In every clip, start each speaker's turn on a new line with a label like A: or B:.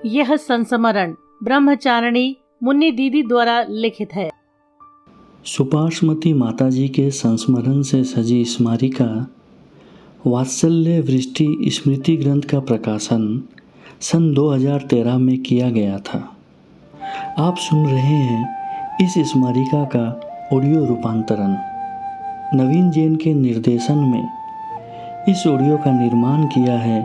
A: यह संस्मरण ब्रह्मचारिणी मुन्नी दीदी द्वारा लिखित है।
B: सुपार्श्वमती माताजी के संस्मरण से सजी स्मारिका वात्सल्य वृष्टि स्मृति ग्रंथ का प्रकाशन सन 2013 में किया गया था। आप सुन रहे हैं इस स्मारिका का ऑडियो रूपांतरण। नवीन जैन के निर्देशन में इस ऑडियो का निर्माण किया है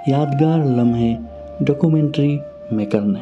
B: यादगार लम्हे डॉक्यूमेंट्री मेकर ने।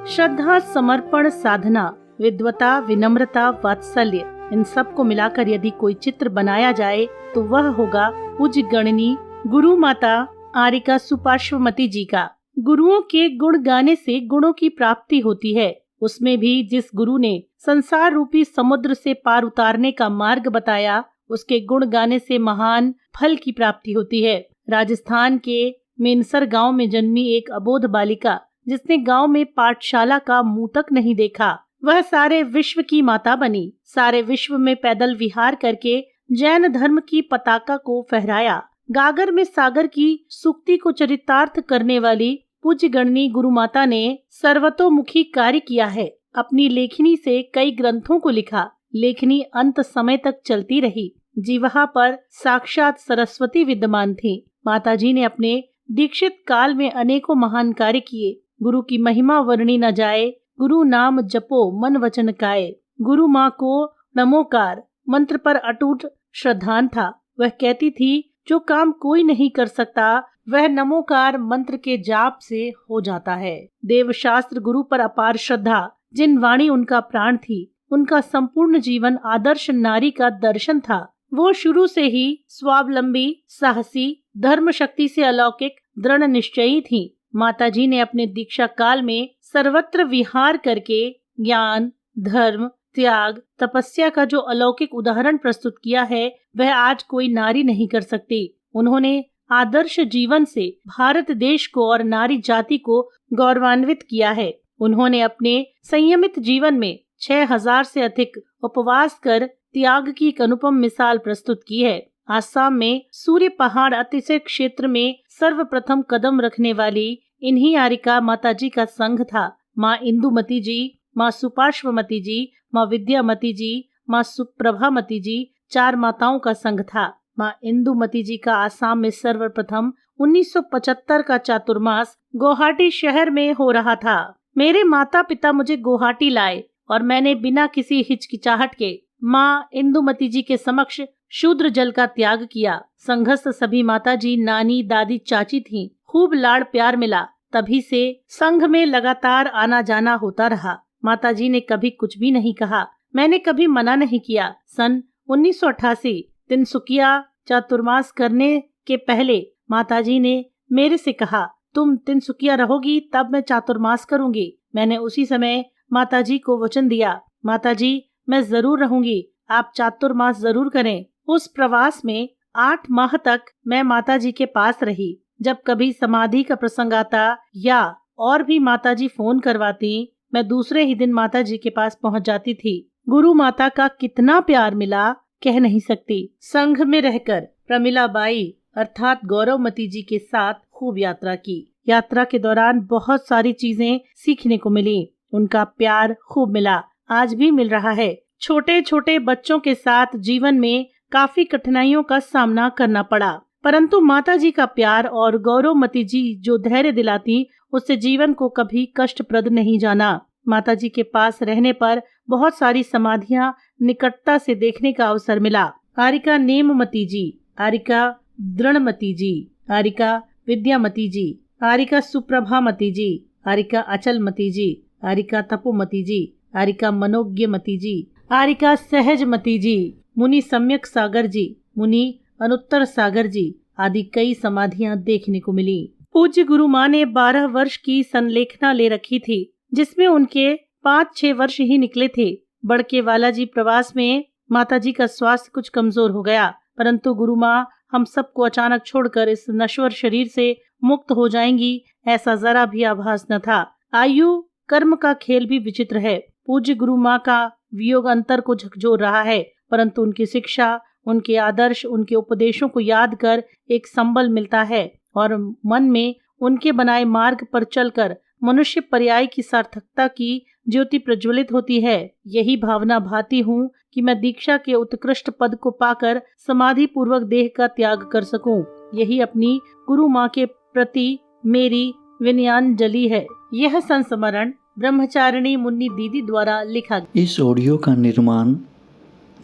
A: श्रद्धा, समर्पण, साधना, विद्वता, विनम्रता, वात्सल्य, इन सब को मिलाकर यदि कोई चित्र बनाया जाए तो वह होगा पूज्य गणनी गुरु माता आरिका सुपार्श्वमती जी का। गुरुओं के गुण गाने से गुणों की प्राप्ति होती है। उसमें भी जिस गुरु ने संसार रूपी समुद्र से पार उतारने का मार्ग बताया, उसके गुण गाने से महान फल की प्राप्ति होती है। राजस्थान के मेनसर गांव में जन्मी एक अबोध बालिका, जिसने गांव में पाठशाला का मुंह तक नहीं देखा, वह सारे विश्व की माता बनी। सारे विश्व में पैदल विहार करके जैन धर्म की पताका को फहराया। गागर में सागर की सूक्ति को चरितार्थ करने वाली पूज्य गणनी गुरु माता ने सर्वतोमुखी कार्य किया है। अपनी लेखनी से कई ग्रंथों को लिखा। लेखनी अंत समय तक चलती रही। जीवहा पर साक्षात सरस्वती विद्यमान थी। माताजी ने अपने दीक्षित काल में अनेकों महान कार्य किए। गुरु की महिमा वर्णी न जाए। गुरु नाम जपो मन वचन काए। गुरु माँ को नमोकार मंत्र पर अटूट श्रद्धान था। वह कहती थी, जो काम कोई नहीं कर सकता वह नमोकार मंत्र के जाप से हो जाता है। देवशास्त्र गुरु पर अपार श्रद्धा। जिन वाणी उनका प्राण थी, उनका संपूर्ण जीवन आदर्श नारी का दर्शन था। वो शुरू से ही स्वावलंबी, साहसी, धर्म शक्ति से अलौकिक, दृढ़ निश्चयी थी। माताजी ने अपने दीक्षा काल में सर्वत्र विहार करके ज्ञान, धर्म, त्याग, तपस्या का जो अलौकिक उदाहरण प्रस्तुत किया है, वह आज कोई नारी नहीं कर सकती। उन्होंने आदर्श जीवन से भारत देश को और नारी जाति को गौरवान्वित किया है। उन्होंने अपने संयमित जीवन में 6000 से अधिक उपवास कर त्याग की एक अनुपम मिसाल प्रस्तुत की है। आसाम में सूर्य पहाड़ अतिशय क्षेत्र में सर्वप्रथम कदम रखने वाली इन्हीं आरिका माताजी का संघ था। माँ इंदुमती जी, माँ सुपार्श्वमती जी, माँ विद्यामती जी, माँ सुप्रभामती जी, 4 माताओं का संघ था। माँ इंदुमती जी का आसाम में सर्वप्रथम 1975 का चातुर्मास गुवाहाटी शहर में हो रहा था। मेरे माता पिता मुझे गुवाहाटी लाए और मैंने बिना किसी हिचकिचाहट के माँ इंदुमती जी के समक्ष शूद्र जल का त्याग किया। संघस्थ सभी माताजी, नानी, दादी, चाची थीं। खूब लाड़ प्यार मिला। तभी से संघ में लगातार आना जाना होता रहा। माताजी ने कभी कुछ भी नहीं कहा। मैंने कभी मना नहीं किया। सन 1988 तिनसुकिया चातुर्मास करने के पहले माताजी ने मेरे से कहा, तुम तिनसुकिया रहोगी तब मैं चातुर्मास करूंगी। मैंने उसी समय माताजी को वचन दिया, माताजी मैं जरूर रहूंगी, आप चातुर्मास जरूर करें। उस प्रवास में 8 माह तक मैं माताजी के पास रही। जब कभी समाधि का प्रसंग आता या और भी माताजी फोन करवाती, मैं दूसरे ही दिन माताजी के पास पहुंच जाती थी। गुरु माता का कितना प्यार मिला कह नहीं सकती। संघ में रहकर प्रमिला बाई अर्थात गौरवमती जी के साथ खूब यात्रा की। यात्रा के दौरान बहुत सारी चीजें सीखने को मिली। उनका प्यार खूब मिला, आज भी मिल रहा है। छोटे छोटे बच्चों के साथ जीवन में काफी कठिनाइयों का सामना करना पड़ा, परंतु माताजी का प्यार और गौरवमती जी जो धैर्य दिलाती, उससे जीवन को कभी कष्टप्रद नहीं जाना। माताजी के पास रहने पर बहुत सारी समाधियां निकटता से देखने का अवसर मिला। आरिका नेममती जी, आरिका दृढ़मती जी, आरिका विद्यामती जी, आरिका सुप्रभामती जी, आरिका अचलमती जी, आरिका तपोमती जी, आरिका मनोज्ञमती जी, आरिका सहजमती जी, मुनि सम्यक सागर जी, मुनि अनुत्तर सागर जी आदि कई समाधियां देखने को मिली। पूज्य गुरु माँ ने 12 वर्ष की संलेखना ले रखी थी, जिसमें उनके 5-6 वर्ष ही निकले थे। बड़के वालाजी प्रवास में माताजी का स्वास्थ्य कुछ कमजोर हो गया, परंतु गुरु माँ हम सबको अचानक छोड़कर इस नश्वर शरीर से मुक्त हो जाएंगी, ऐसा जरा भी आभास न था। आयु कर्म का खेल भी विचित्र है। पूज्य गुरु माँ का वियोग अंतर को झकझोर रहा है, परंतु उनकी शिक्षा, उनके आदर्श, उनके उपदेशों को याद कर एक संबल मिलता है। और मन में उनके बनाए मार्ग पर चलकर मनुष्य पर्याय की सार्थकता की ज्योति प्रज्वलित होती है। यही भावना भाती हूँ कि मैं दीक्षा के उत्कृष्ट पद को पाकर समाधि पूर्वक देह का त्याग कर सकूं। यही अपनी गुरु माँ के प्रति मेरी विनयाञ्जलि है। यह संस्मरण ब्रह्मचारिणी मुन्नी दीदी द्वारा लिखा गया।
B: इस ऑडियो का निर्माण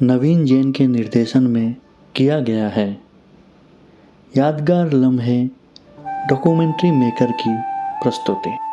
B: नवीन जैन के निर्देशन में किया गया है। यादगार लम्हे डॉक्यूमेंट्री मेकर की प्रस्तुति।